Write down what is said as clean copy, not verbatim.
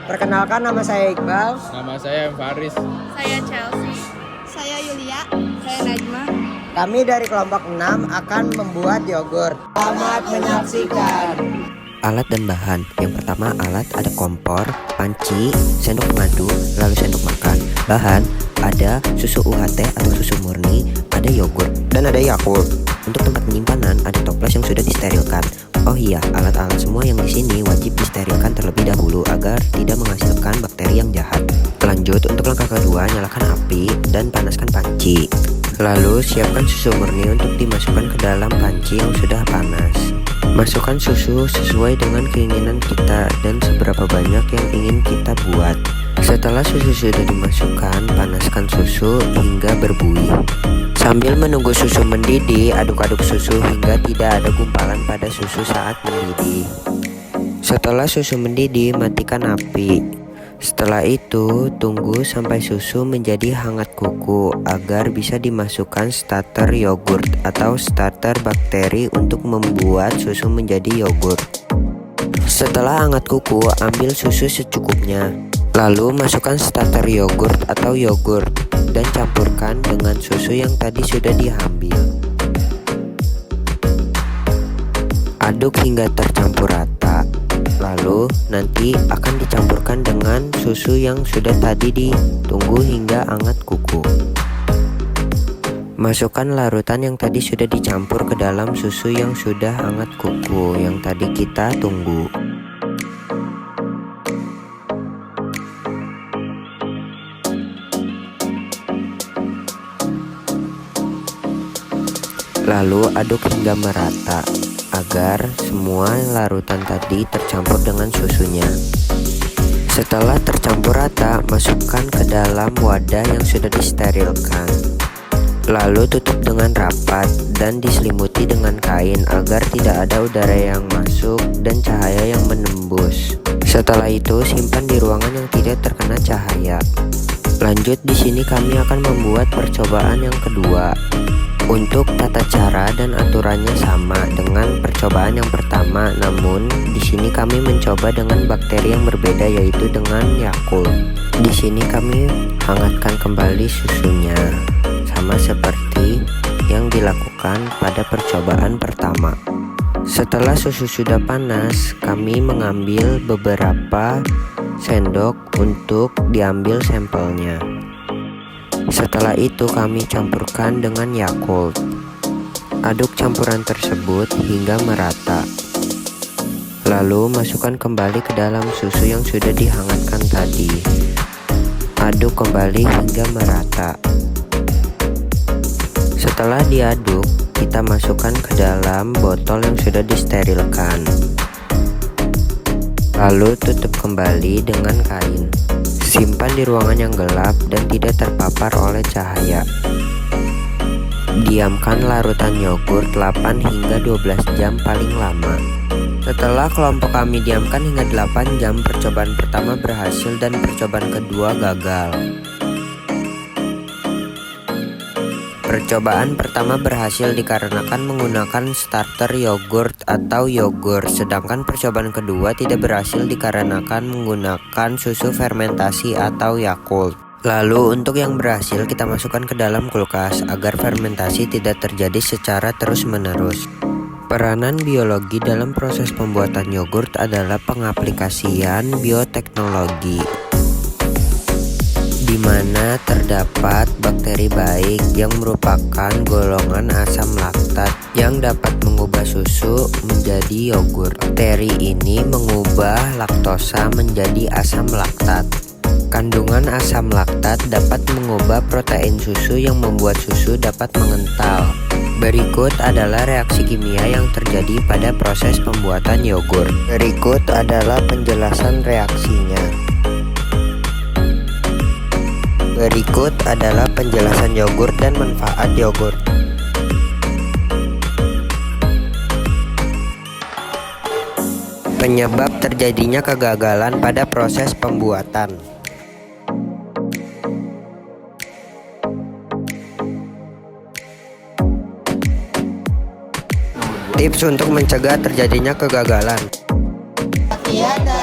Perkenalkan, nama saya Iqbal. Nama saya Faris. Saya Chelsea. Saya Yulia. Saya Najma. Kami dari kelompok 6 akan membuat yogurt. Selamat menyaksikan. Alat dan bahan. Yang pertama alat ada kompor, panci, sendok pengadu, lalu sendok makan. Bahan ada susu UHT atau susu murni, ada yogurt, dan ada Yakult. Untuk tempat penyimpanan ada toples yang sudah disterilkan. Oh iya, alat-alat semua yang di sini wajib disterilkan terlebih dahulu agar tidak menghasilkan bakteri yang jahat. Lanjut, untuk langkah kedua, nyalakan api dan panaskan panci. Lalu siapkan susu murni untuk dimasukkan ke dalam panci yang sudah panas. Masukkan susu sesuai dengan keinginan kita dan seberapa banyak yang ingin kita buat. Setelah susu sudah dimasukkan, panaskan susu hingga berbuih. Sambil menunggu susu mendidih, aduk-aduk susu hingga tidak ada gumpalan pada susu saat mendidih. Setelah susu mendidih, matikan api. Setelah itu, tunggu sampai susu menjadi hangat kuku agar bisa dimasukkan starter yogurt atau starter bakteri untuk membuat susu menjadi yogurt. Setelah hangat kuku, ambil susu secukupnya. Lalu masukkan starter yogurt atau yogurt dan campurkan dengan susu yang tadi sudah diambil. Aduk hingga tercampur rata. Lalu nanti akan dicampurkan dengan susu yang sudah tadi ditunggu hingga hangat kuku. Masukkan larutan yang tadi sudah dicampur ke dalam susu yang sudah hangat kuku yang tadi kita tunggu. Lalu aduk hingga merata agar semua larutan tadi tercampur dengan susunya. Setelah tercampur rata, masukkan ke dalam wadah yang sudah disterilkan. Lalu tutup dengan rapat dan diselimuti dengan kain agar tidak ada udara yang masuk dan cahaya yang menembus. Setelah itu, simpan di ruangan yang tidak terkena cahaya. Lanjut, di sini kami akan membuat percobaan yang kedua. Untuk tata cara dan aturannya sama dengan percobaan yang pertama, namun di sini kami mencoba dengan bakteri yang berbeda, yaitu dengan Yakult. Di sini kami hangatkan kembali susunya, sama seperti yang dilakukan pada percobaan pertama. Setelah susu sudah panas, kami mengambil beberapa sendok untuk diambil sampelnya. Setelah itu kami campurkan dengan Yakult. Aduk campuran tersebut hingga merata. Lalu masukkan kembali ke dalam susu yang sudah dihangatkan tadi. Aduk kembali hingga merata. Setelah diaduk, kita masukkan ke dalam botol yang sudah disterilkan. Lalu tutup kembali dengan kain. Simpan di ruangan yang gelap dan tidak terpapar oleh cahaya. Diamkan larutan yogurt 8 hingga 12 jam paling lama. Setelah kelompok kami diamkan hingga 8 jam, percobaan pertama berhasil dan percobaan kedua gagal. Percobaan pertama berhasil dikarenakan menggunakan starter yogurt atau yogurt, sedangkan percobaan kedua tidak berhasil dikarenakan menggunakan susu fermentasi atau Yakult. Lalu untuk yang berhasil kita masukkan ke dalam kulkas agar fermentasi tidak terjadi secara terus-menerus. Peranan biologi dalam proses pembuatan yogurt adalah pengaplikasian bioteknologi, di mana terdapat bakteri baik yang merupakan golongan asam laktat yang dapat mengubah susu menjadi yogurt. Bakteri ini mengubah laktosa menjadi asam laktat. Kandungan asam laktat dapat mengubah protein susu yang membuat susu dapat mengental. Berikut adalah reaksi kimia yang terjadi pada proses pembuatan yogurt. Berikut adalah penjelasan reaksinya. Berikut adalah penjelasan yogurt dan manfaat yogurt. Penyebab terjadinya kegagalan pada proses pembuatan. Tips untuk mencegah terjadinya kegagalan. Tiada